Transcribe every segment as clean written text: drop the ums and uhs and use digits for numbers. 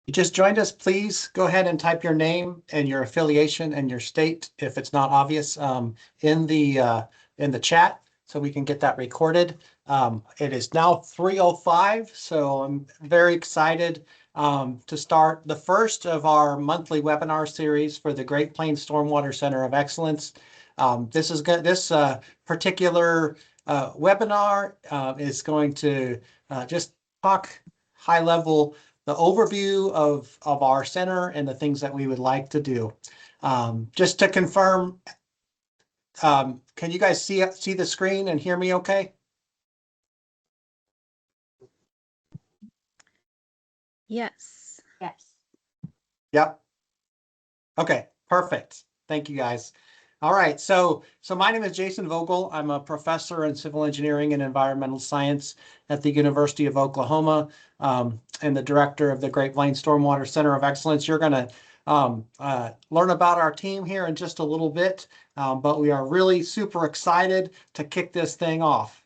You just joined us, please go ahead and type your name and your affiliation and your state, if it's not obvious, in the chat, so we can get that recorded. It is now 3:05, so I'm very excited to start the first of our monthly webinar series for the Great Plains Stormwater Center of Excellence. This particular webinar is going to just talk high level the overview of our center and the things that we would like to do. Just to confirm, can you guys see the screen and hear me okay? Yes. Yes. Yep. Okay, perfect. Thank you, guys. All right, so my name is Jason Vogel. I'm a professor in civil engineering and environmental science at the University of Oklahoma, and the director of the Great Plains Stormwater Center of Excellence. You're going to learn about our team here in just a little bit, but we are really super excited to kick this thing off.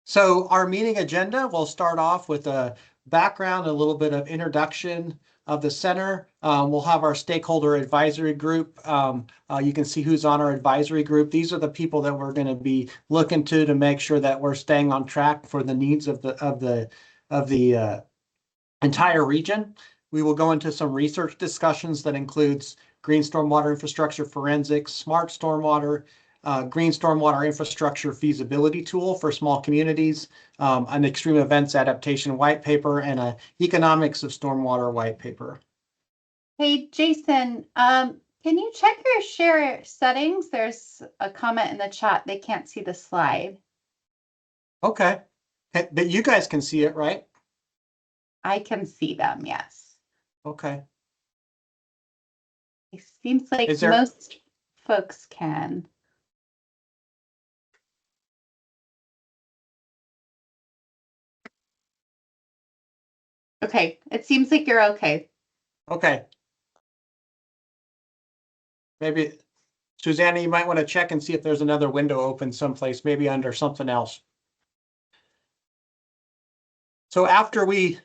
So our meeting agenda will start off with a background, a little bit of introduction of the center. We'll have our stakeholder advisory group. You can see who's on our advisory group. These are the people that we're going to be looking to make sure that we're staying on track for the needs of the entire region. We will go into some research discussions that includes green stormwater infrastructure forensics, smart stormwater, green stormwater infrastructure feasibility tool for small communities, an extreme events adaptation white paper, and an economics of stormwater white paper. Hey, Jason, can you check your share settings? There's a comment in the chat. They can't see the slide. Okay, but you guys can see it, right? I can see them, yes. Okay. It seems like most folks can. Okay, it seems like you're okay. Okay. Maybe, Susanna, you might want to check and see if there's another window open someplace, maybe under something else. So after we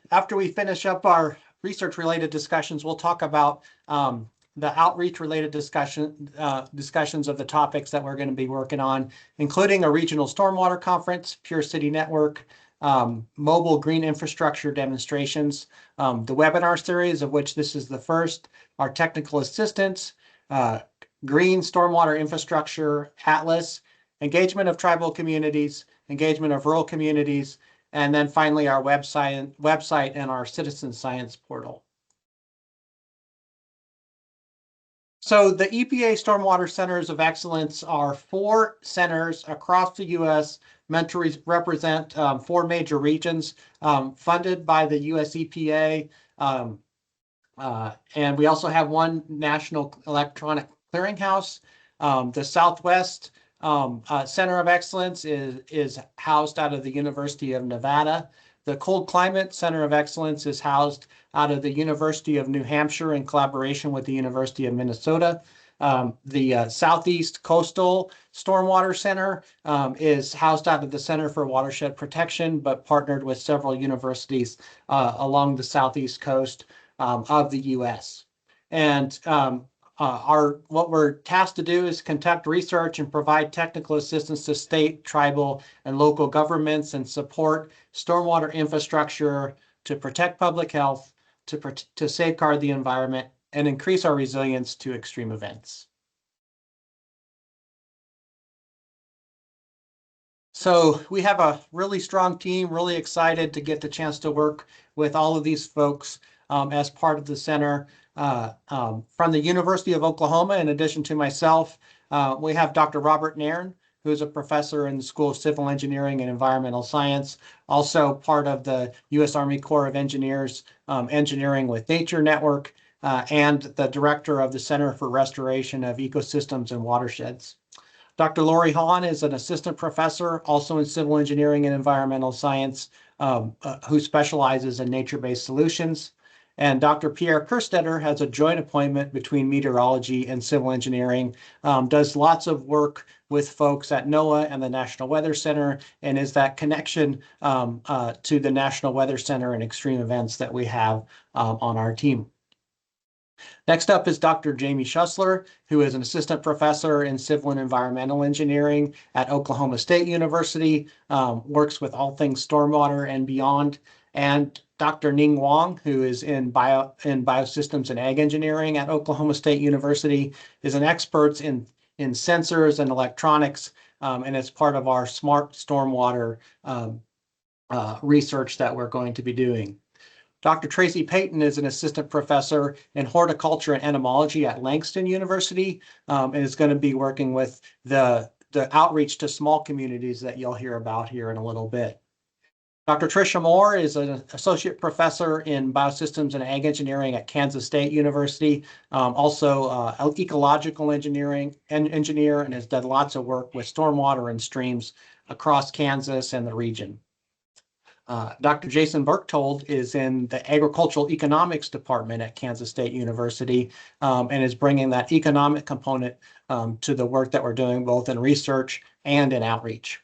finish up our research-related discussions, we'll talk about the outreach-related discussions of the topics that we're going to be working on, including a regional stormwater conference, Pure City Network, mobile green infrastructure demonstrations, the webinar series, of which this is the first, our technical assistance, green stormwater infrastructure atlas, engagement of tribal communities, engagement of rural communities, and then finally our website and our citizen science portal. So the EPA Stormwater Centers of Excellence are 4 centers across the U.S. meant to represent 4 major regions, funded by the U.S. EPA. And we also have 1 national electronic clearinghouse. The Southwest Center of Excellence is housed out of the University of Nevada. The Cold Climate Center of Excellence is housed out of the University of New Hampshire in collaboration with the University of Minnesota. The Southeast Coastal Stormwater Center is housed out of the Center for Watershed Protection, but partnered with several universities along the Southeast coast of the U.S. And what we're tasked to do is conduct research and provide technical assistance to state, tribal, and local governments and support stormwater infrastructure to protect public health, to safeguard the environment, and increase our resilience to extreme events. So we have a really strong team, really excited to get the chance to work with all of these folks as part of the center. From the University of Oklahoma, in addition to myself, we have Dr. Robert Nairn, who's a professor in the School of Civil Engineering and Environmental Science, also part of the U.S. Army Corps of Engineers Engineering with Nature Network, and the director of the Center for Restoration of Ecosystems and Watersheds. Dr. Lori Hahn is an assistant professor, also in civil engineering and environmental science, who specializes in nature-based solutions. And Dr. Pierre Kerstetter has a joint appointment between meteorology and civil engineering, does lots of work with folks at NOAA and the National Weather Center, and is that connection to the National Weather Center and extreme events that we have on our team. Next up is Dr. Jamie Schussler, who is an assistant professor in civil and environmental engineering at Oklahoma State University, works with all things stormwater and beyond. And Dr. Ning Wang, who is in biosystems and ag engineering at Oklahoma State University, is an expert in sensors and electronics, and it's part of our smart stormwater research that we're going to be doing. Dr. Tracy Payton is an assistant professor in horticulture and entomology at Langston University, and is going to be working with the outreach to small communities that you'll hear about here in a little bit. Dr. Tricia Moore is an associate professor in biosystems and ag engineering at Kansas State University, also ecological engineer, and has done lots of work with stormwater and streams across Kansas and the region. Dr. Jason Berchtold is in the agricultural economics department at Kansas State University, and is bringing that economic component to the work that we're doing both in research and in outreach.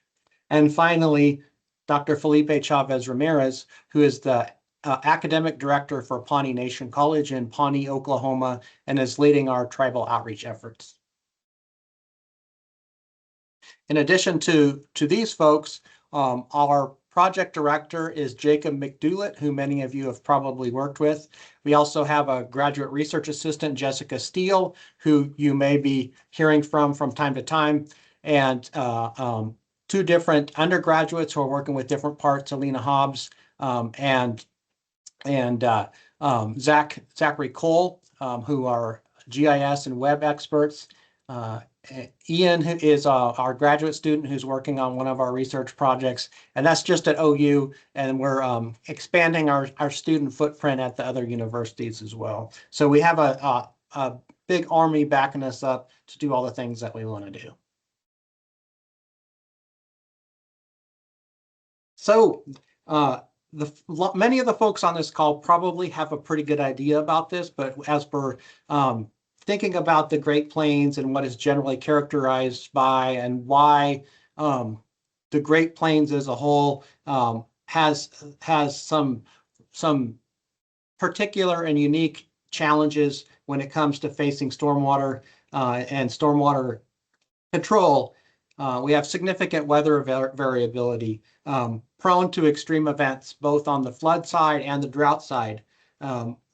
And finally, Dr. Felipe Chavez Ramirez, who is the academic director for Pawnee Nation College in Pawnee, Oklahoma, and is leading our tribal outreach efforts. In addition to these folks, our project director is Jacob McDoulet, who many of you have probably worked with. We also have a graduate research assistant, Jessica Steele, who you may be hearing from time to time, and two different undergraduates who are working with different parts, Alina Hobbs and Zachary Cole, who are GIS and web experts. Ian, who is our graduate student who's working on one of our research projects, and that's just at OU, and we're expanding our student footprint at the other universities as well. So we have a big army backing us up to do all the things that we want to do. So many of the folks on this call probably have a pretty good idea about this, but as we're thinking about the Great Plains and what is generally characterized by, and why the Great Plains as a whole has some particular and unique challenges when it comes to facing stormwater and stormwater control. We have significant weather variability, prone to extreme events, both on the flood side and the drought side.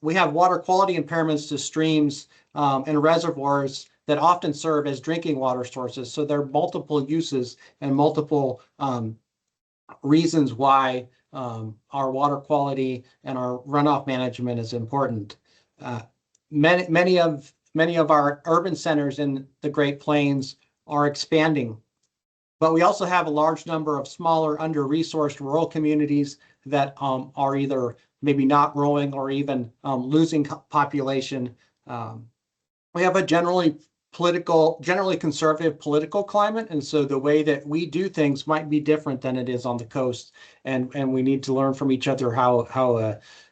We have water quality impairments to streams and reservoirs that often serve as drinking water sources. So there are multiple uses and multiple reasons why our water quality and our runoff management is important. Many of our urban centers in the Great Plains are expanding, but we also have a large number of smaller, under-resourced rural communities that are either maybe not growing or even losing population. We have a generally conservative political climate, and so the way that we do things might be different than it is on the coast, and we need to learn from each other how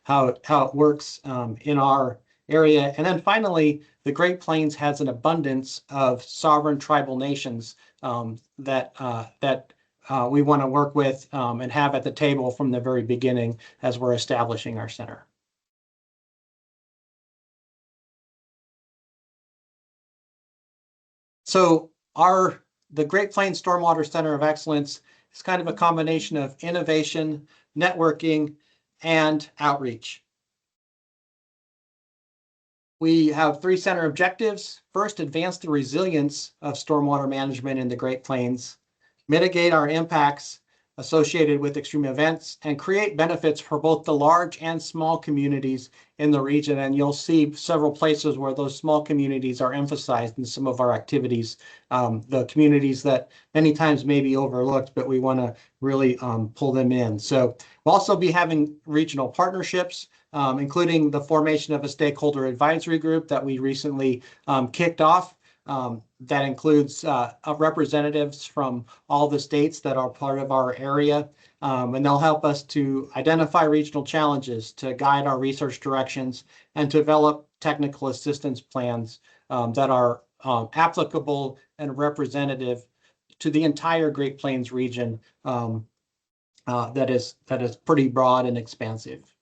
it works in our area. And then finally, the Great Plains has an abundance of sovereign tribal nations that we want to work with and have at the table from the very beginning as we're establishing our center. So the Great Plains Stormwater Center of Excellence is kind of a combination of innovation, networking, and outreach. We have 3 center objectives. First, advance the resilience of stormwater management in the Great Plains, mitigate our impacts associated with extreme events, and create benefits for both the large and small communities in the region. And you'll see several places where those small communities are emphasized in some of our activities, the communities that many times may be overlooked, but we want to really pull them in. So we'll also be having regional partnerships, including the formation of a stakeholder advisory group that we recently kicked off. that includes representatives from all the states that are part of our area. And they'll help us to identify regional challenges, to guide our research directions, and to develop technical assistance plans that are applicable and representative to the entire Great Plains region that is pretty broad and expansive.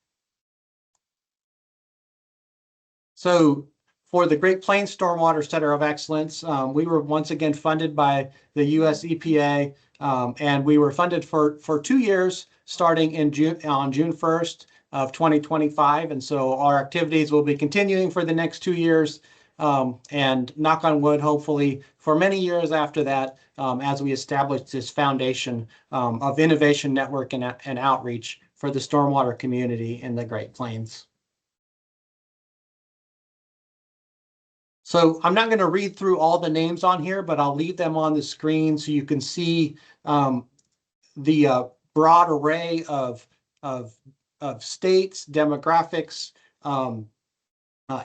So for the Great Plains Stormwater Center of Excellence, we were once again funded by the US EPA, and we were funded for 2 years starting on June 1st of 2025. And so our activities will be continuing for the next 2 years, and knock on wood, hopefully for many years after that, as we establish this foundation of innovation network and outreach for the stormwater community in the Great Plains. So I'm not going to read through all the names on here, but I'll leave them on the screen so you can see the broad array of states, demographics,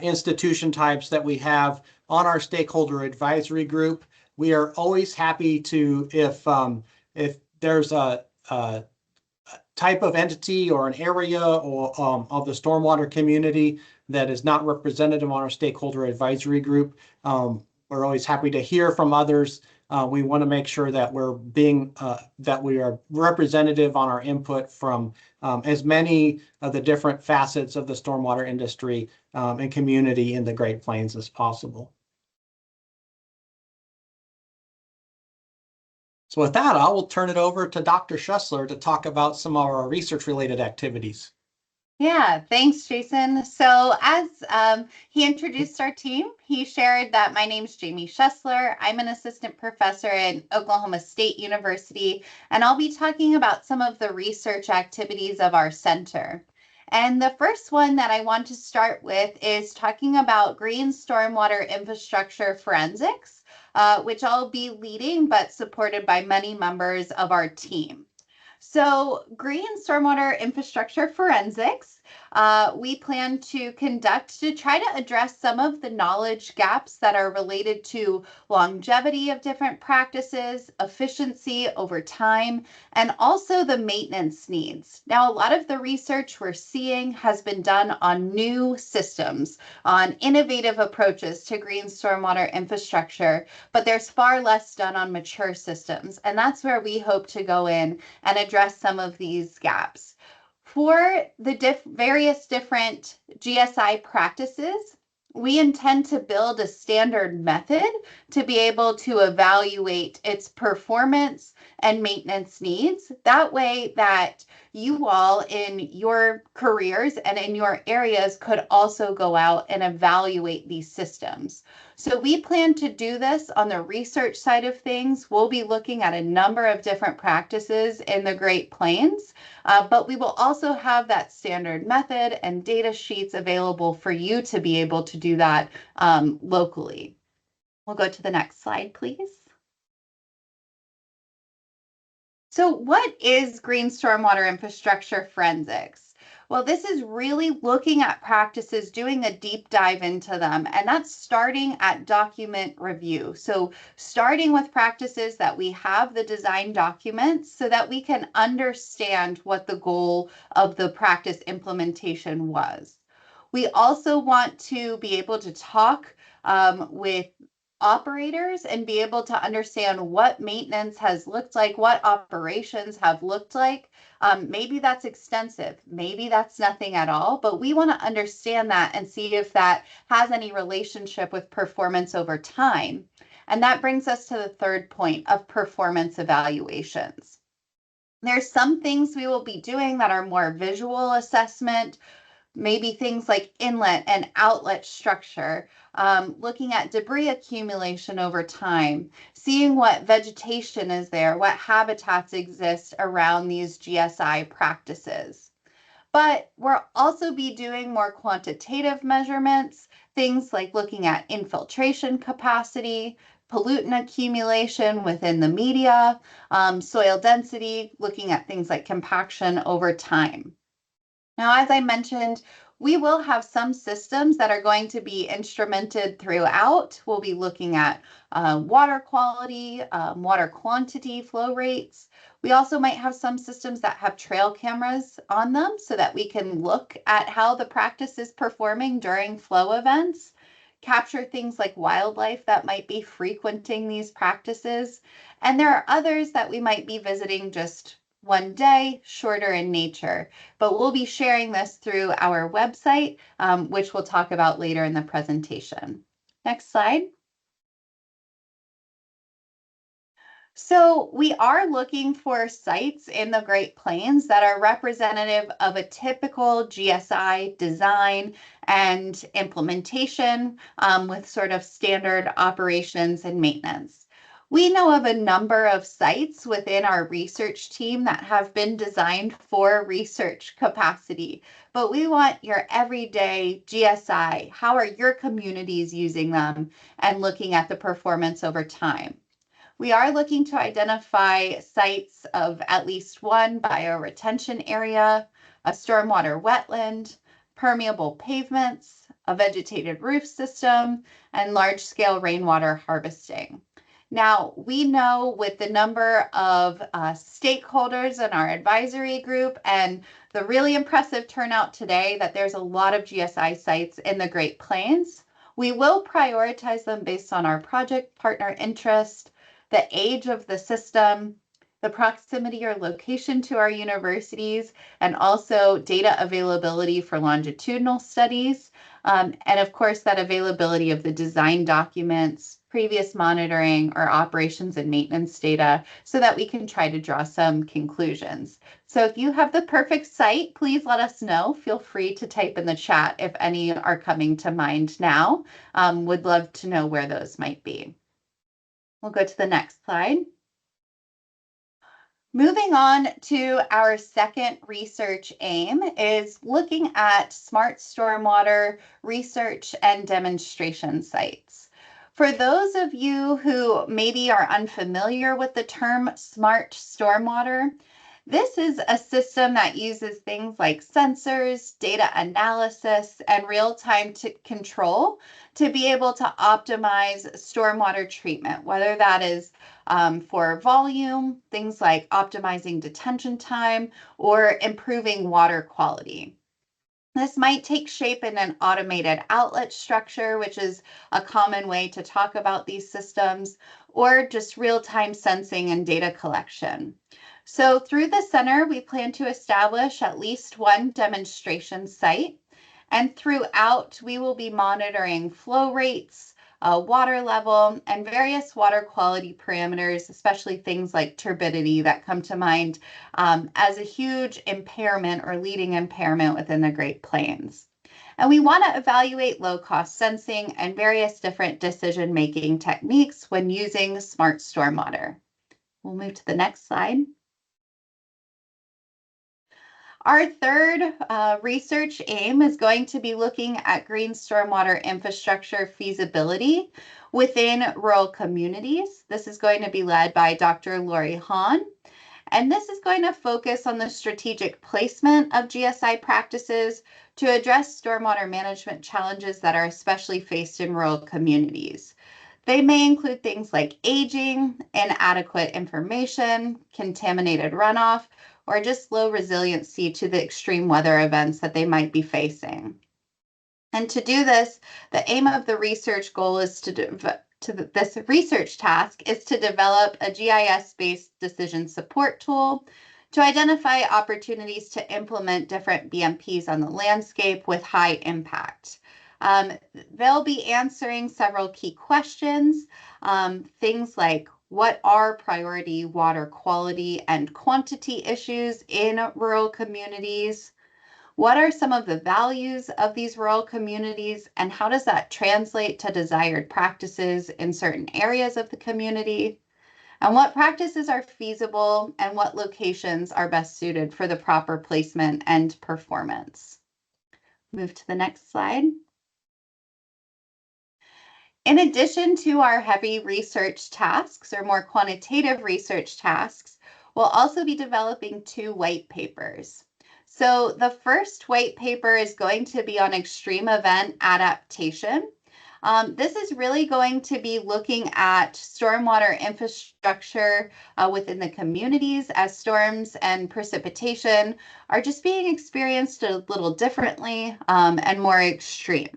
institution types that we have on our stakeholder advisory group. We are always happy to, if there's a type of entity or an area or of the stormwater community that is not representative on our stakeholder advisory group, we're always happy to hear from others. We want to make sure that we're that we are representative on our input from as many of the different facets of the stormwater industry and community in the Great Plains as possible. So with that, I will turn it over to Dr. Schussler to talk about some of our research-related activities. Yeah, thanks, Jason. So as he introduced our team, he shared that my name's Jamie Schussler. I'm an assistant professor at Oklahoma State University, and I'll be talking about some of the research activities of our center. And the first one that I want to start with is talking about green stormwater infrastructure forensics, which I'll be leading but supported by many members of our team. So green stormwater infrastructure forensics, we plan to conduct to try to address some of the knowledge gaps that are related to longevity of different practices, efficiency over time, and also the maintenance needs. Now, a lot of the research we're seeing has been done on new systems, on innovative approaches to green stormwater infrastructure, but there's far less done on mature systems. And that's where we hope to go in and address some of these gaps. For the various different GSI practices, we intend to build a standard method to be able to evaluate its performance and maintenance needs. That way that you all in your careers and in your areas could also go out and evaluate these systems. So we plan to do this on the research side of things. We'll be looking at a number of different practices in the Great Plains, but we will also have that standard method and data sheets available for you to be able to do that locally. We'll go to the next slide, please. So what is green stormwater infrastructure forensics? Well, this is really looking at practices, doing a deep dive into them, and that's starting at document review. So starting with practices that we have the design documents so that we can understand what the goal of the practice implementation was. We also want to be able to talk with operators and be able to understand what maintenance has looked like, what operations have looked like. Maybe that's extensive, maybe that's nothing at all, but we want to understand that and see if that has any relationship with performance over time. And that brings us to the third point of performance evaluations. There's some things we will be doing that are more visual assessment, maybe things like inlet and outlet structure, looking at debris accumulation over time, seeing what vegetation is there, what habitats exist around these GSI practices. But we'll also be doing more quantitative measurements, things like looking at infiltration capacity, pollutant accumulation within the media, soil density, looking at things like compaction over time. Now, as I mentioned, We will have some systems that are going to be instrumented throughout. We'll be looking at water quality, water quantity, flow rates. We also might have some systems that have trail cameras on them so that we can look at how the practice is performing during flow events, capture things like wildlife that might be frequenting these practices. And there are others that we might be visiting just one day, shorter in nature. But we'll be sharing this through our website, which we'll talk about later in the presentation. Next slide. So we are looking for sites in the Great Plains that are representative of a typical GSI design and implementation with sort of standard operations and maintenance. We know of a number of sites within our research team that have been designed for research capacity, but we want your everyday GSI. How are your communities using them and looking at the performance over time? We are looking to identify sites of at least one bioretention area, a stormwater wetland, permeable pavements, a vegetated roof system, and large-scale rainwater harvesting. Now, we know with the number of stakeholders in our advisory group and the really impressive turnout today that there's a lot of GSI sites in the Great Plains. We will prioritize them based on our project partner interest, the age of the system, the proximity or location to our universities, and also data availability for longitudinal studies. And of course, that availability of the design documents, previous monitoring, or operations and maintenance data so that we can try to draw some conclusions. So if you have the perfect site, please let us know. Feel free to type in the chat if any are coming to mind now. Would love to know where those might be. We'll go to the next slide. Moving on to our second research aim is looking at smart stormwater research and demonstration sites. For those of you who maybe are unfamiliar with the term smart stormwater, this is a system that uses things like sensors, data analysis, and real-time control to be able to optimize stormwater treatment, whether that is for volume, things like optimizing detention time, or improving water quality. This might take shape in an automated outlet structure, which is a common way to talk about these systems, or just real-time sensing and data collection. So through the center, we plan to establish at least one demonstration site. And throughout, we will be monitoring flow rates, water level, and various water quality parameters, especially things like turbidity that come to mind as a huge impairment or leading impairment within the Great Plains. And we want to evaluate low-cost sensing and various different decision-making techniques when using smart stormwater. We'll move to the next slide. Our third research aim is going to be looking at green stormwater infrastructure feasibility within rural communities. This is going to be led by Dr. Lori Hahn. And this is going to focus on the strategic placement of GSI practices to address stormwater management challenges that are especially faced in rural communities. They may include things like aging, inadequate information, contaminated runoff, or just low resiliency to the extreme weather events that they might be facing. And to do this, the aim of the research goal is this research task is to develop a GIS-based decision support tool to identify opportunities to implement different BMPs on the landscape with high impact. They'll be answering several key questions, things like what are priority water quality and quantity issues in rural communities? What are some of the values of these rural communities and how does that translate to desired practices in certain areas of the community? And what practices are feasible and what locations are best suited for the proper placement and performance? Move to the next slide. In addition to our heavy research tasks or more quantitative research tasks, we'll also be developing 2 white papers. So the first white paper is going to be on extreme event adaptation. This is really going to be looking at stormwater infrastructure within the communities as storms and precipitation are just being experienced a little differently and more extreme.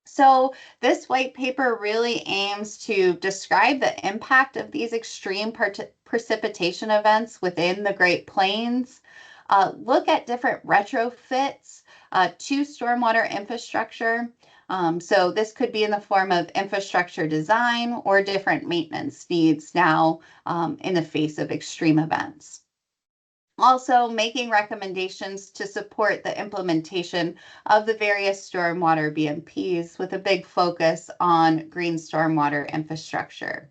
So this white paper really aims to describe the impact of these extreme precipitation events within the Great Plains, look at different retrofits to stormwater infrastructure. So this could be in the form of infrastructure design or different maintenance needs now in the face of extreme events. Also making recommendations to support the implementation of the various stormwater BMPs with a big focus on green stormwater infrastructure.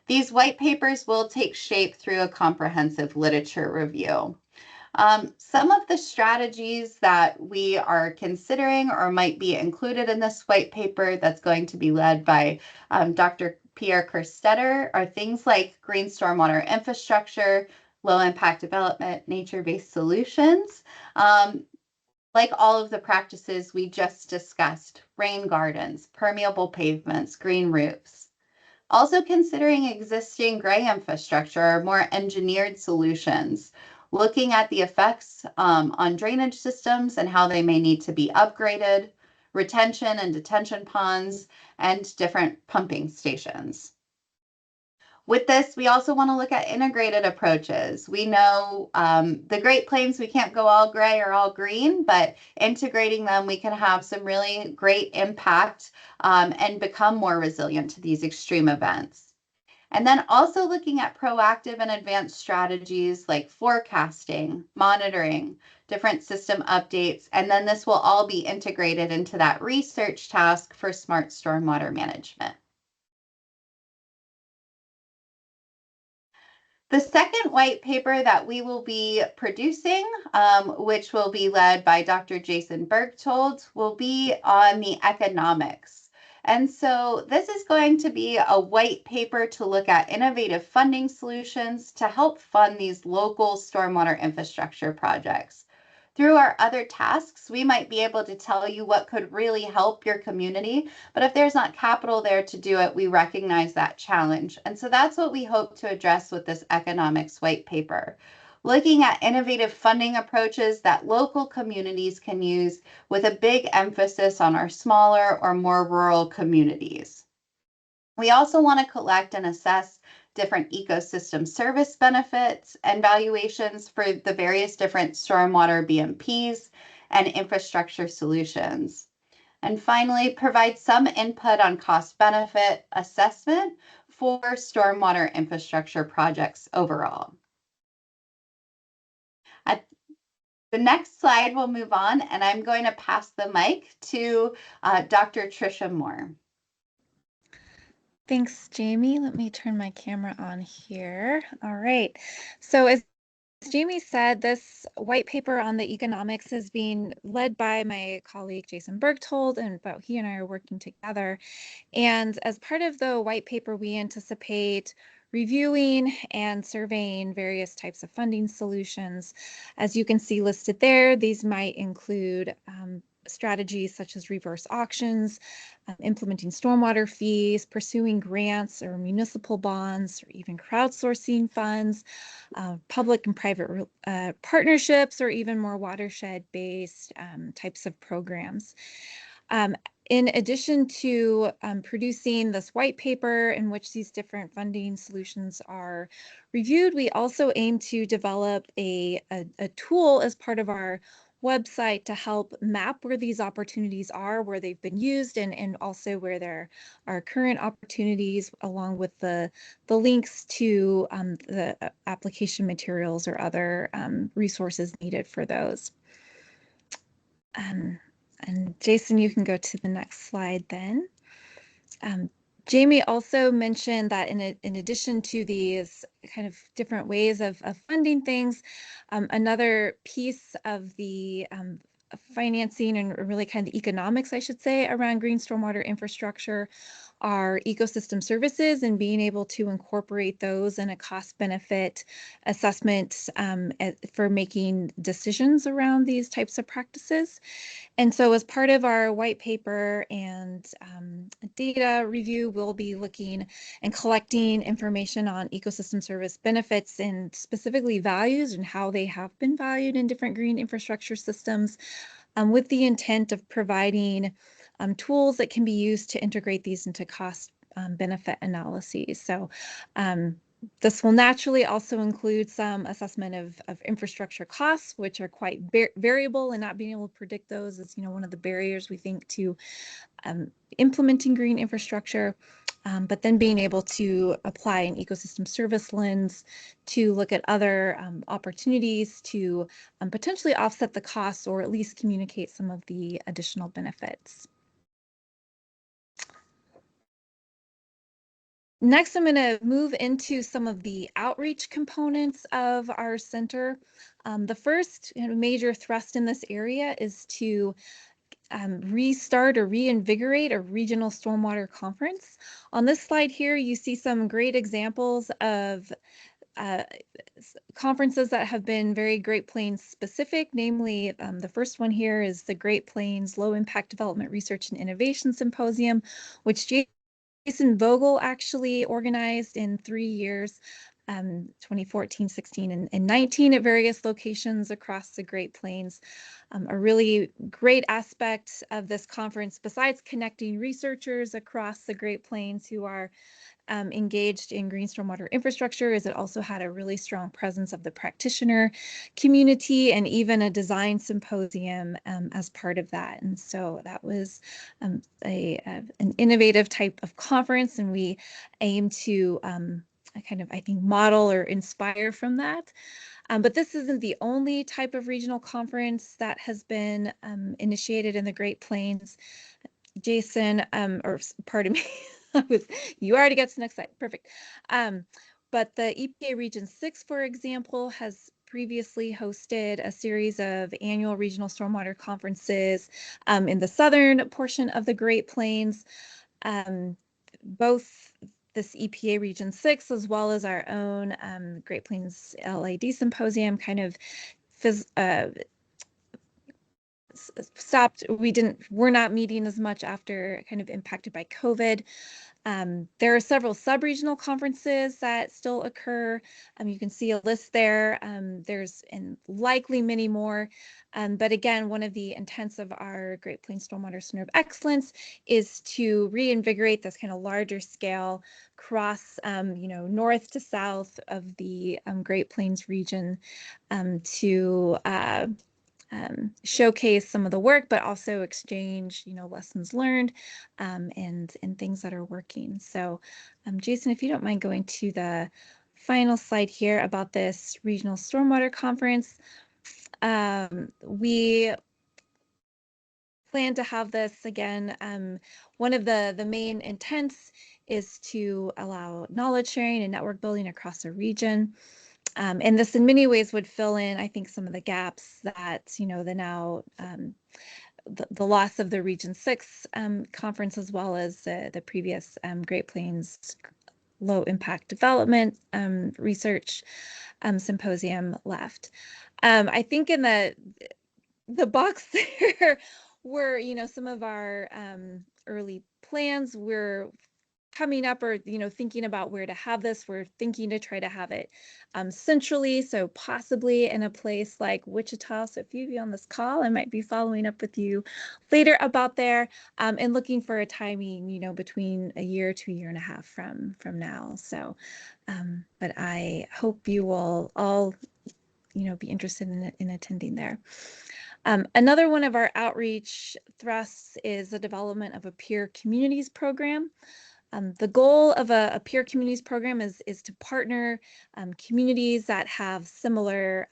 These white papers will take shape through a comprehensive literature review. Some of the strategies that we are considering or might be included in this white paper that's going to be led by Dr. Pierre Kerstetter are things like green stormwater infrastructure, low impact development, nature-based solutions, like all of the practices we just discussed, rain gardens, permeable pavements, green roofs. Also considering existing gray infrastructure or more engineered solutions, looking at the effects on drainage systems and how they may need to be upgraded, retention and detention ponds, and different pumping stations. With this, we also want to look at integrated approaches. We know the Great Plains, we can't go all gray or all green, but integrating them, we can have some really great impact and become more resilient to these extreme events. And then also looking at proactive and advanced strategies like forecasting, monitoring, different system updates, and then this will all be integrated into that research task for smart stormwater management. The second white paper that we will be producing, which will be led by Dr. Jason Bergtold, will be on the economics. And so this is going to be a white paper to look at innovative funding solutions to help fund these local stormwater infrastructure projects. Through our other tasks, we might be able to tell you what could really help your community, but if there's not capital there to do it, we recognize that challenge. And so that's what we hope to address with this economics white paper. Looking at innovative funding approaches that local communities can use with a big emphasis on our smaller or more rural communities. We also want to collect and assess different ecosystem service benefits and valuations for the various different stormwater BMPs and infrastructure solutions. And finally, provide some input on cost benefit assessment for stormwater infrastructure projects overall. At the next slide, we'll move on, and I'm going to pass the mic to Dr. Tricia Moore. Thanks, Jamie. Let me turn my camera on here. All right. So as Jamie said, this white paper on the economics is being led by my colleague, Jason Bergtold, and both he and I are working together. And as part of the white paper, we anticipate reviewing and surveying various types of funding solutions. As you can see listed there, these might include strategies such as reverse auctions, implementing stormwater fees, pursuing grants or municipal bonds, or even crowdsourcing funds, public and private partnerships, or even more watershed-based types of programs. In addition to producing this white paper in which these different funding solutions are reviewed, we also aim to develop a tool as part of our website to help map where these opportunities are, where they've been used, and also where there are current opportunities, along with the links to the application materials or other resources needed for those. And Jason, you can go to the next slide then. Jamie also mentioned that in addition to these kind of different ways of funding things, another piece of the financing and really kind of the economics, I should say, around green stormwater infrastructure our ecosystem services and being able to incorporate those in a cost-benefit assessment for making decisions around these types of practices. And so as part of our white paper and data review, we'll be looking and collecting information on ecosystem service benefits and specifically values and how they have been valued in different green infrastructure systems, with the intent of providing tools that can be used to integrate these into cost benefit analyses. So this will naturally also include some assessment of infrastructure costs, which are quite variable, and not being able to predict those is, one of the barriers we think to implementing green infrastructure. But then being able to apply an ecosystem service lens to look at other opportunities to potentially offset the costs or at least communicate some of the additional benefits. Next, I'm going to move into some of the outreach components of our center. The first major thrust in this area is to restart or reinvigorate a regional stormwater conference. On this slide here, you see some great examples of conferences that have been very Great Plains specific. Namely, the first one here is the Great Plains Low Impact Development Research and Innovation Symposium, which Jason Vogel actually organized in 3 years, 2014, 16, and 19 at various locations across the Great Plains. A really great aspect of this conference, besides connecting researchers across the Great Plains who are engaged in green stormwater infrastructure, is it also had a really strong presence of the practitioner community and even a design symposium as part of that. And so that was an innovative type of conference, and we aim to I think, model or inspire from that. But this isn't the only type of regional conference that has been initiated in the Great Plains. Jason, or pardon me, you already got to the next slide, perfect. But the EPA Region 6, for example, has previously hosted a series of annual regional stormwater conferences in the southern portion of the Great Plains. Both this EPA Region 6 as well as our own Great Plains LAD Symposium kind of stopped. We're not meeting as much after kind of impacted by COVID. There are several sub-regional conferences that still occur. You can see a list there. There's likely many more. But again, one of the intents of our Great Plains Stormwater Center of Excellence is to reinvigorate this kind of larger scale cross, north to south of the Great Plains region to showcase some of the work, but also exchange, lessons learned and things that are working. So, Jason, if you don't mind going to the final slide here about this regional stormwater conference, we plan to have this again. One of the main intents is to allow knowledge sharing and network building across the region. And this in many ways would fill in, I think, some of the gaps that, the loss of the Region 6 conference, as well as the previous Great Plains Low Impact Development Research Symposium left. I think in the box there were, some of our early plans. We're coming up or thinking about where to have this. We're thinking to try to have it centrally, so possibly in a place like Wichita. So if you'd be on this call, I might be following up with you later about there, and looking for a timing between a year to a year and a half from now. So but I hope you will all be interested in attending there. Another one of our outreach thrusts is the development of a peer communities program. The goal of a peer communities program is to partner communities that have similar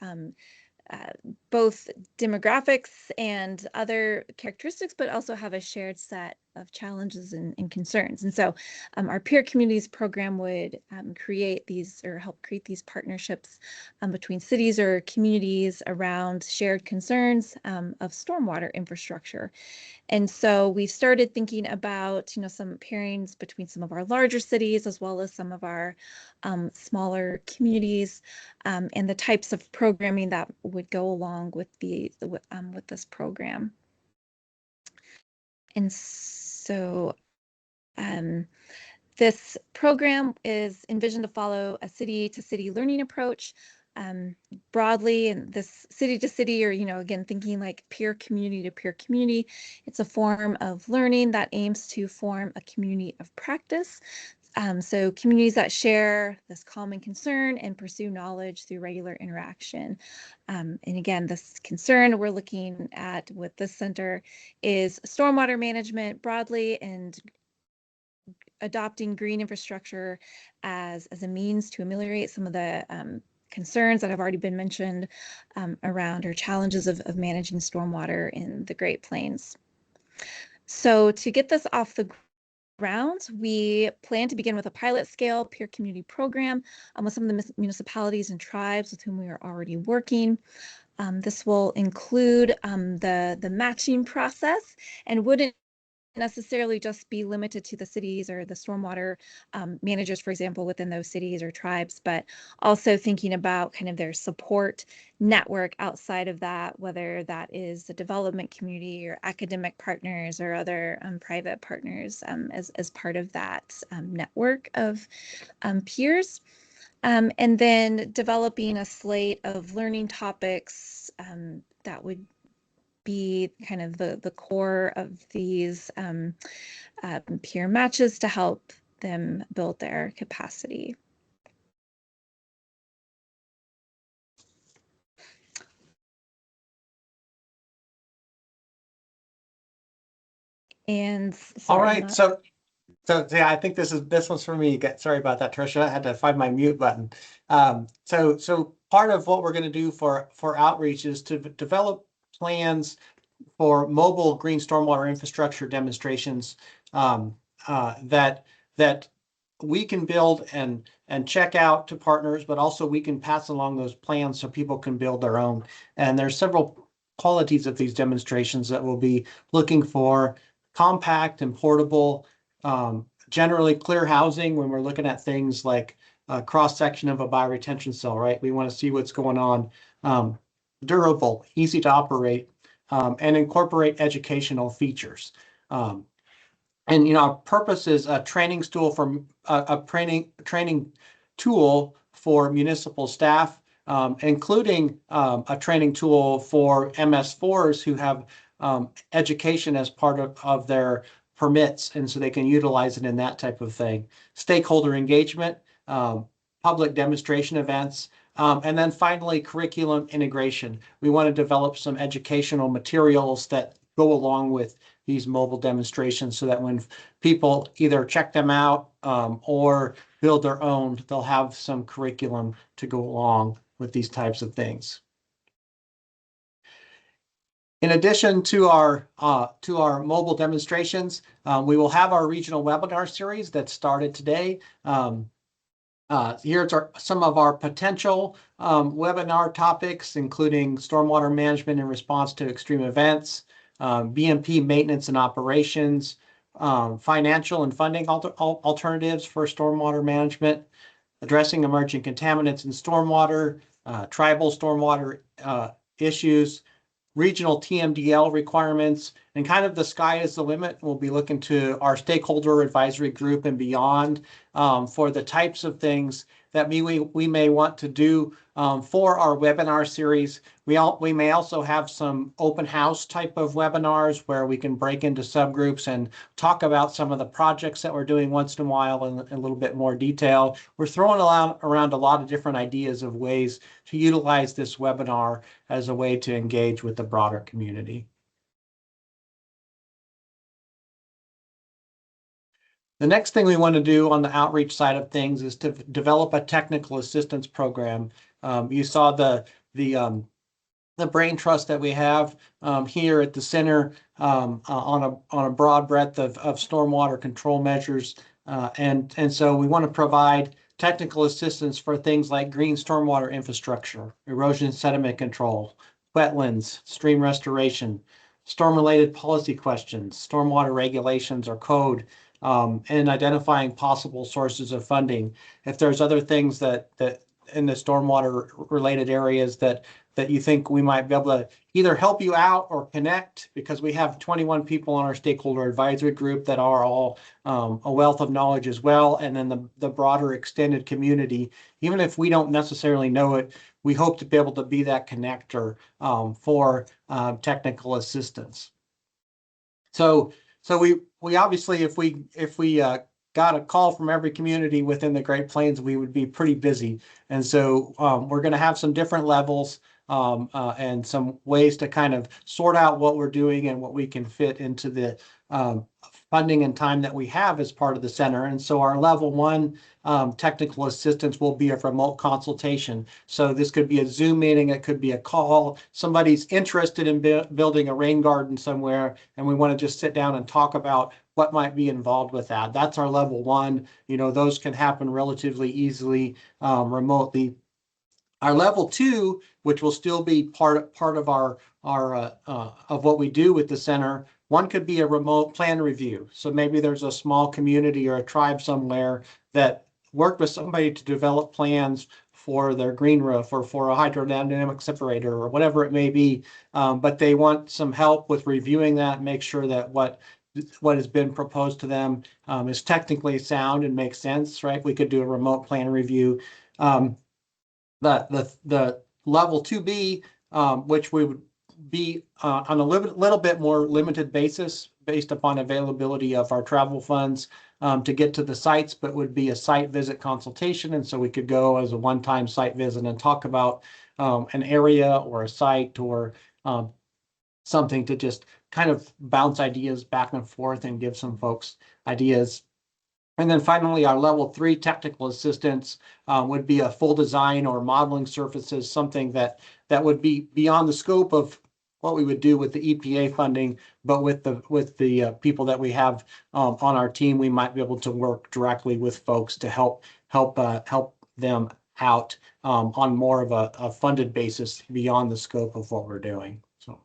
both demographics and other characteristics, but also have a shared set challenges and concerns. And so our peer communities program would create these or help create these partnerships between cities or communities around shared concerns of stormwater infrastructure. And so we started thinking about, some pairings between some of our larger cities as well as some of our smaller communities, and the types of programming that would go along with with this program. And so this program is envisioned to follow a city-to-city learning approach. Broadly, and this city to city, or again, thinking like peer community to peer community, it's a form of learning that aims to form a community of practice. So communities that share this common concern and pursue knowledge through regular interaction. And again, this concern we're looking at with this center is stormwater management broadly and adopting green infrastructure as a means to ameliorate some of the concerns that have already been mentioned around or challenges of managing stormwater in the Great Plains. So to get this off the ground, we plan to begin with a pilot scale peer community program with some of the municipalities and tribes with whom we are already working. This will include the matching process and wouldn't necessarily just be limited to the cities or the stormwater managers, for example, within those cities or tribes, but also thinking about kind of their support network outside of that, whether that is the development community or academic partners or other private partners as part of that network of peers. And then developing a slate of learning topics that would be kind of the core of these peer matches to help them build their capacity. And All right, so yeah, I think this one's for me. Sorry about that, Tricia. I had to find my mute button. So part of what we're going to do for outreach is to develop plans for mobile green stormwater infrastructure demonstrations that we can build and check out to partners, but also we can pass along those plans so people can build their own. And there's several qualities of these demonstrations that we'll be looking for: compact and portable, generally clear housing when we're looking at things like a cross section of a bioretention cell, right? We want to see what's going on. Durable, easy to operate, and incorporate educational features. And our purpose is a training tool for a training tool for municipal staff, including a training tool for MS4s who have education as part of their permits, and so they can utilize it in that type of thing. Stakeholder engagement, public demonstration events, and then finally curriculum integration. We want to develop some educational materials that go along with these mobile demonstrations so that when people either check them out or build their own, they'll have some curriculum to go along with these types of things. In addition to our mobile demonstrations, we will have our regional webinar series that started today. Here's some of our potential webinar topics, including stormwater management in response to extreme events, BMP maintenance and operations, financial and funding alternatives for stormwater management, addressing emerging contaminants in stormwater, tribal stormwater issues, regional TMDL requirements, and kind of the sky is the limit. We'll be looking to our stakeholder advisory group and beyond for the types of things that we may want to do for our webinar series. We may also have some open house type of webinars where we can break into subgroups and talk about some of the projects that we're doing once in a while in a little bit more detail. We're throwing around a lot of different ideas of ways to utilize this webinar as a way to engage with the broader community. The next thing we want to do on the outreach side of things is to develop a technical assistance program. You saw the the brain trust that we have here at the center on a broad breadth of stormwater control measures. And so we want to provide technical assistance for things like green stormwater infrastructure, erosion sediment control, wetlands, stream restoration, storm-related policy questions, stormwater regulations or code, and identifying possible sources of funding. If there's other things that in the stormwater related areas that you think we might be able to either help you out or connect, because we have 21 people on our stakeholder advisory group that are all a wealth of knowledge as well. And then the broader extended community, even if we don't necessarily know it, we hope to be able to be that connector for technical assistance. So we obviously, if we got a call from every community within the Great Plains, we would be pretty busy. And so we're going to have some different levels and some ways to kind of sort out what we're doing and what we can fit into the funding and time that we have as part of the center. And so our level 1 technical assistance will be a remote consultation. So this could be a Zoom meeting, it could be a call. Somebody's interested in building a rain garden somewhere, and we want to just sit down and talk about what might be involved with that. That's our level 1. Those can happen relatively easily remotely. Our level 2, which will still be part of our of what we do with the center, one could be a remote plan review. So maybe there's a small community or a tribe somewhere that worked with somebody to develop plans for their green roof or for a hydrodynamic separator or whatever it may be, but they want some help with reviewing that, make sure that what has been proposed to them is technically sound and makes sense, right? We could do a remote plan review. The level 2B, which we would be on a little bit more limited basis based upon availability of our travel funds to get to the sites, but would be a site visit consultation. And so we could go as a one-time site visit and talk about an area or a site or something to just kind of bounce ideas back and forth and give some folks ideas. And then finally, our level 3 technical assistance would be a full design or modeling services, something that would be beyond the scope of what we would do with the EPA funding, but with the people that we have on our team, we might be able to work directly with folks to help them out on more of a funded basis beyond the scope of what we're doing. So.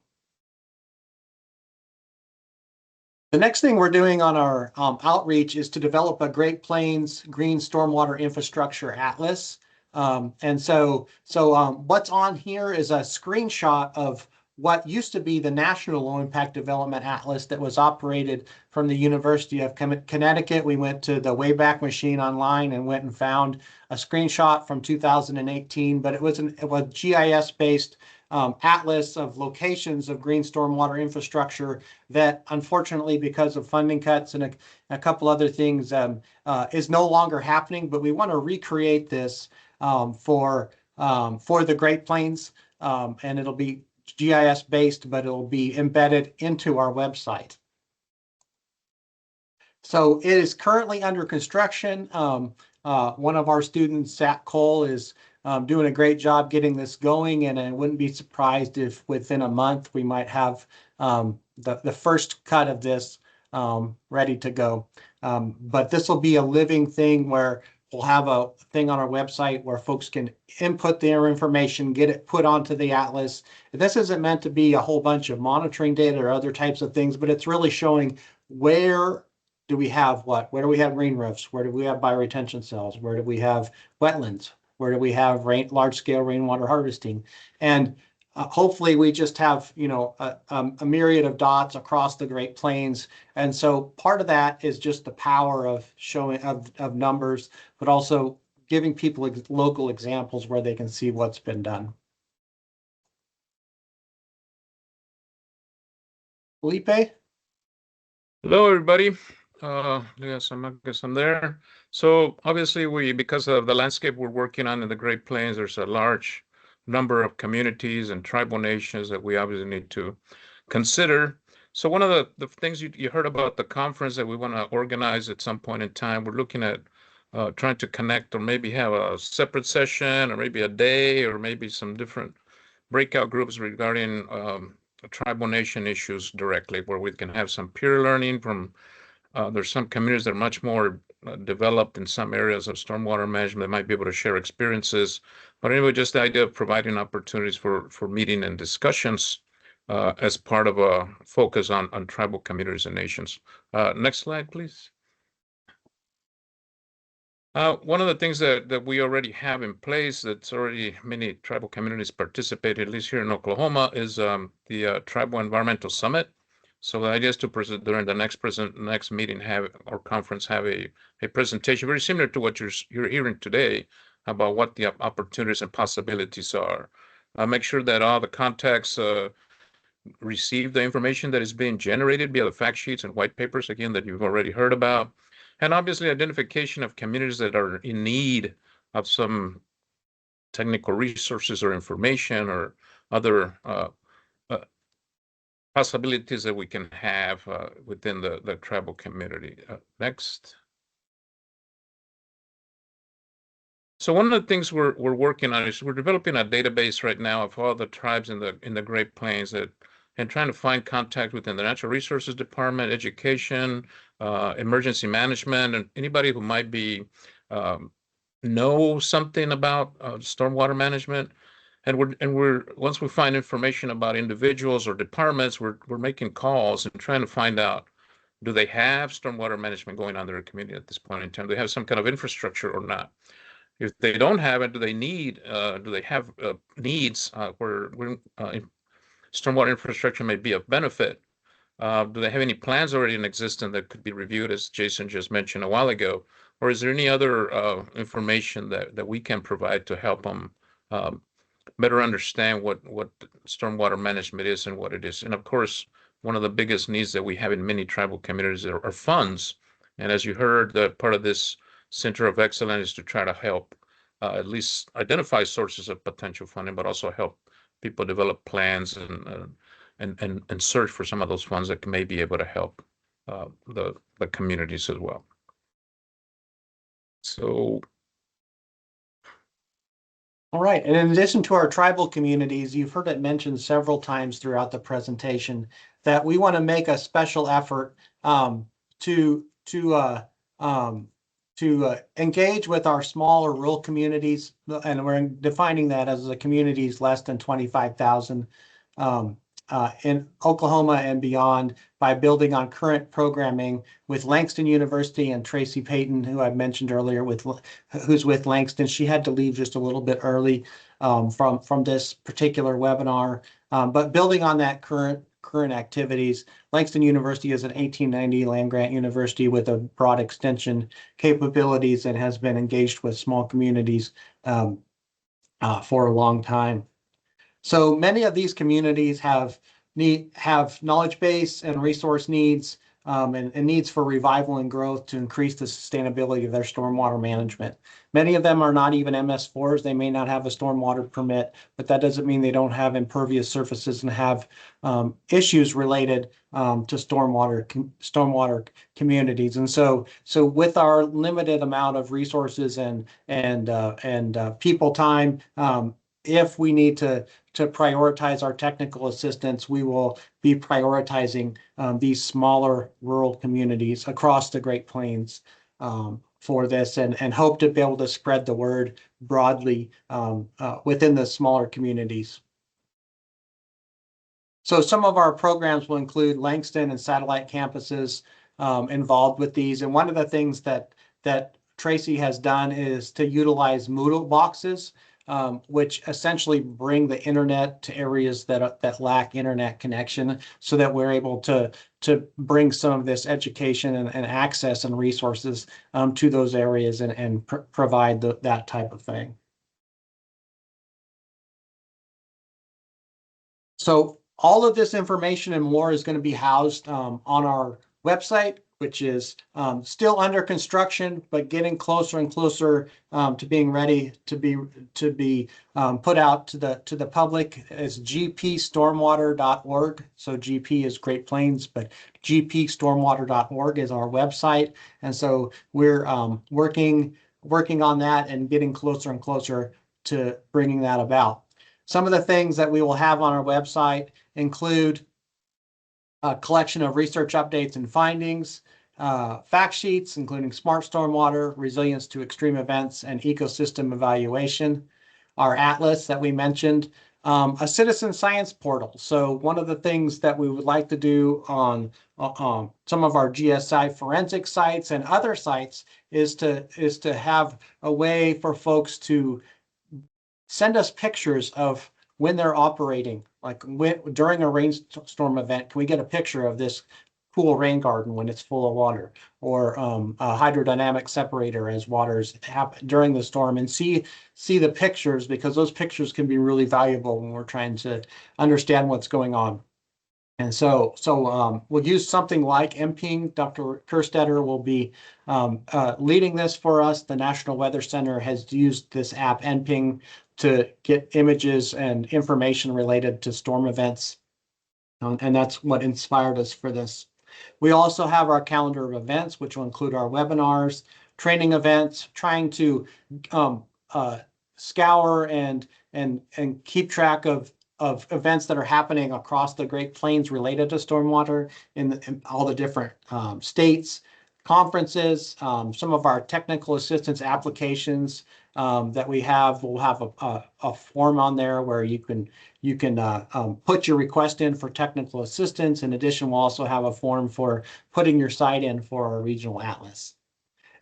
The next thing we're doing on our outreach is to develop a Great Plains Green Stormwater Infrastructure Atlas. And so what's on here is a screenshot of what used to be the National Low Impact Development Atlas that was operated from the University of Connecticut. We went to the Wayback Machine online and went and found a screenshot from 2018, but it was GIS-based atlas of locations of green stormwater infrastructure that, unfortunately, because of funding cuts and a couple other things, is no longer happening. But we want to recreate this for the Great Plains, and it'll be GIS based, but it'll be embedded into our website. So it is currently under construction. One of our students, Zach Cole, is doing a great job getting this going, and I wouldn't be surprised if within a month we might have the first cut of this ready to go. But this will be a living thing where we'll have a thing on our website where folks can input their information, get it put onto the atlas. This isn't meant to be a whole bunch of monitoring data or other types of things, but it's really showing where do we have what? Where do we have green roofs? Where do we have bioretention cells? Where do we have wetlands? Where do we have large-scale rainwater harvesting? And hopefully we just have, a myriad of dots across the Great Plains. And so part of that is just the power of showing of numbers, but also giving people local examples where they can see what's been done. Felipe? Hello, everybody. Yes, I guess I'm there. So obviously because of the landscape we're working on in the Great Plains, there's a large number of communities and tribal nations that we obviously need to consider. So one of the things you heard about the conference that we want to organize at some point in time, we're looking at trying to connect or maybe have a separate session or maybe a day or maybe some different breakout groups regarding tribal nation issues directly, where we can have some peer learning from. There's some communities that are much more developed in some areas of stormwater management that might be able to share experiences. But anyway, just the idea of providing opportunities for meeting and discussions as part of a focus on tribal communities and nations. Next slide, please. One of the things that we already have in place that's already many tribal communities participate, at least here in Oklahoma, is the Tribal Environmental Summit. So the idea is to present during the next meeting or conference have a presentation very similar to what you're hearing today about what the opportunities and possibilities are. Make sure that all the contacts receive the information that is being generated via the fact sheets and white papers, again, that you've already heard about. And obviously identification of communities that are in need of some technical resources or information or other possibilities that we can have within the tribal community. Next. So one of the things we're working on is we're developing a database right now of all the tribes in the Great Plains and trying to find contact within the Natural Resources Department, education, emergency management, and anybody who might be know something about stormwater management. And we're once we find information about individuals or departments, we're making calls and trying to find out, do they have stormwater management going on in their community at this point in time? Do they have some kind of infrastructure or not? If they don't have it, do they have needs where stormwater infrastructure may be of benefit? Do they have any plans already in existence that could be reviewed, as Jason just mentioned a while ago? Or is there any other information that we can provide to help them better understand what stormwater management is and what it is? And of course, one of the biggest needs that we have in many tribal communities are funds. And as you heard, the part of this Center of Excellence is to try to help at least identify sources of potential funding, but also help people develop plans and search for some of those funds that may be able to help the communities as well. So. All right, and in addition to our tribal communities, you've heard it mentioned several times throughout the presentation that we want to make a special effort to engage with our smaller rural communities, and we're defining that as the communities less than 25,000 in Oklahoma and beyond, by building on current programming with Langston University and Tracy Payton, who I mentioned earlier, who's with Langston. She had to leave just a little bit early from this particular webinar, but building on that current activities. Langston University is an 1890 land-grant university with a broad extension capabilities and has been engaged with small communities for a long time. So many of these communities have knowledge base and resource needs and needs for revival and growth to increase the sustainability of their stormwater management. Many of them are not even MS4s. They may not have a stormwater permit, but that doesn't mean they don't have impervious surfaces and have issues related to stormwater communities. And so with our limited amount of resources and people time, if we need to prioritize our technical assistance, we will be prioritizing these smaller rural communities across the Great Plains for this, and hope to be able to spread the word broadly within the smaller communities. So some of our programs will include Langston and satellite campuses involved with these. And one of the things that Tracy has done is to utilize Moodle boxes, which essentially bring the internet to areas that lack internet connection, so that we're able to bring some of this education and access and resources to those areas and provide that type of thing. So all of this information and more is going to be housed on our website, which is still under construction, but getting closer and closer to being ready to be put out to the public. Is gpstormwater.org. So GP is Great Plains, but gpstormwater.org is our website, and so we're working on that and getting closer and closer to bringing that about. Some of the things that we will have on our website include a collection of research updates and findings, fact sheets, including smart stormwater, resilience to extreme events, and ecosystem evaluation, our atlas that we mentioned, a citizen science portal. So one of the things that we would like to do on some of our GSI forensic sites and other sites is to have a way for folks to send us pictures of when they're operating, like during a rainstorm event. Can we get a picture of this pool rain garden when it's full of water, or a hydrodynamic separator as waters happen during the storm, and see the pictures, because those pictures can be really valuable when we're trying to understand what's going on. And so we'll use something like MPing. Dr. Kerstetter will be leading this for us. The National Weather Center has used this app, MPing, to get images and information related to storm events. And that's what inspired us for this. We also have our calendar of events, which will include our webinars, training events, trying to scour and keep track of events that are happening across the Great Plains related to stormwater in all the different states, conferences, some of our technical assistance applications that we have. We'll have a form on there where you can put your request in for technical assistance. In addition, we'll also have a form for putting your site in for our regional atlas.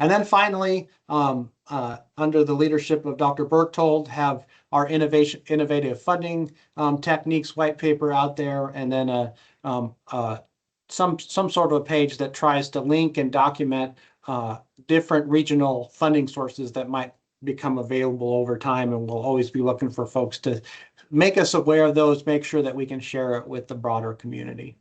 And then finally, under the leadership of Dr. Berchtold, have our innovative funding techniques white paper out there, and then some sort of a page that tries to link and document different regional funding sources that might become available over time. And we'll always be looking for folks to make us aware of those, make sure that we can share it with the broader community.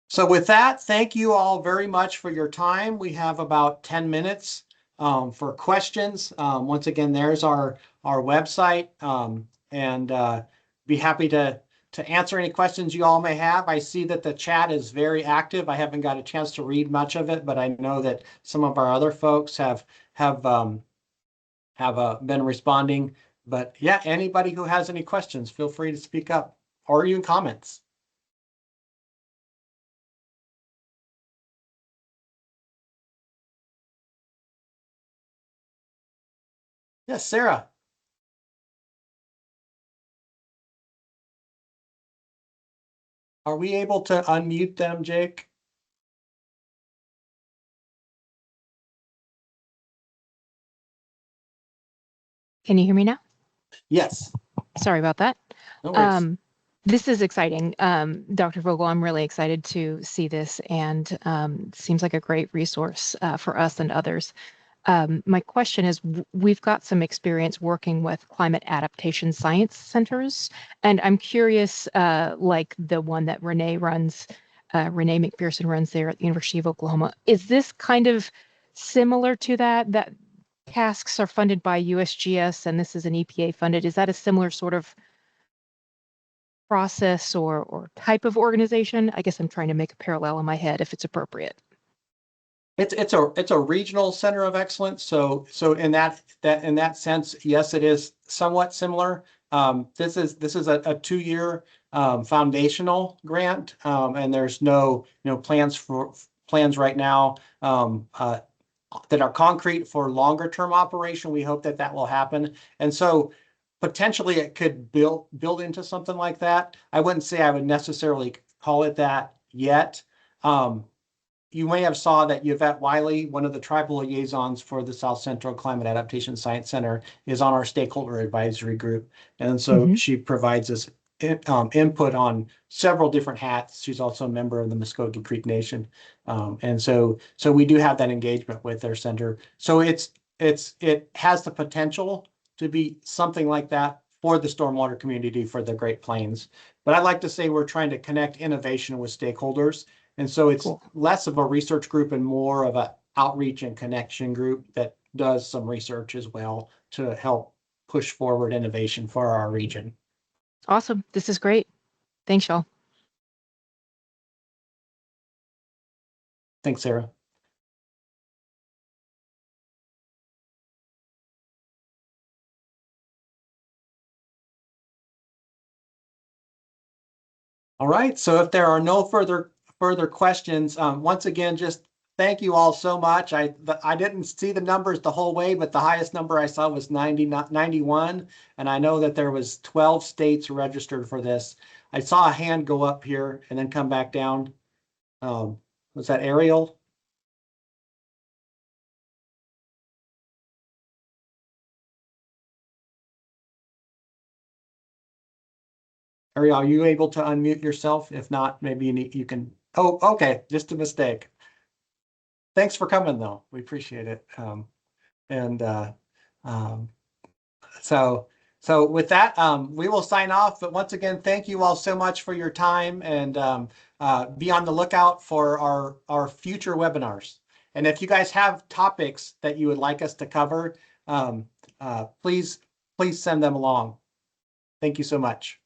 So with that, thank you all very much for your time. We have about 10 minutes for questions. Once again, there's our website, and be happy to answer any questions you all may have. I see that the chat is very active. I haven't got a chance to read much of it, but I know that some of our other folks have been responding. But yeah, anybody who has any questions, feel free to speak up, or even comments. Yes, Sarah. Are we able to unmute them, Jake? Can you hear me now? Yes. Sorry about that. No worries. This is exciting. Dr. Vogel, I'm really excited to see this, and seems like a great resource for us and others. My question is, we've got some experience working with climate adaptation science centers, and I'm curious, like the one that Renee McPherson runs there at the University of Oklahoma. Is this kind of similar to that tasks are funded by USGS and this is an EPA funded? Is that a similar sort of process or type of organization? I guess I'm trying to make a parallel in my head if it's appropriate. It's a regional center of excellence. So in that sense, yes, it is somewhat similar. This is a 2-year foundational grant, and there's no plans right now that are concrete for longer term operation. We hope that will happen, and so potentially it could build into something like that. I wouldn't say I would necessarily call it that yet. You may have saw that Yvette Wiley, one of the tribal liaisons for the South Central Climate Adaptation Science Center, is on our stakeholder advisory group. And so she provides us input on several different hats. She's also a member of the Muskogee Creek Nation. And so we do have that engagement with their center. So it has the potential to be something like that for the stormwater community for the Great Plains. But I like to say we're trying to connect innovation with stakeholders. And so it's less of a research group and more of an outreach and connection group that does some research as well to help push forward innovation for our region. Awesome. This is great. Thanks, y'all. Thanks, Sarah. All right, so if there are no further questions, once again, just thank you all so much. I didn't see the numbers the whole way, but the highest number I saw was 91, and I know that there was 12 states registered for this. I saw a hand go up here and then come back down. Was that Ariel? Ariel, are you able to unmute yourself? If not, maybe you can. Oh, okay, just a mistake. Thanks for coming, though. We appreciate it. And um, so with that, we will sign off. But once again, thank you all so much for your time, and be on the lookout for our future webinars. And if you guys have topics that you would like us to cover, please send them along. Thank you so much.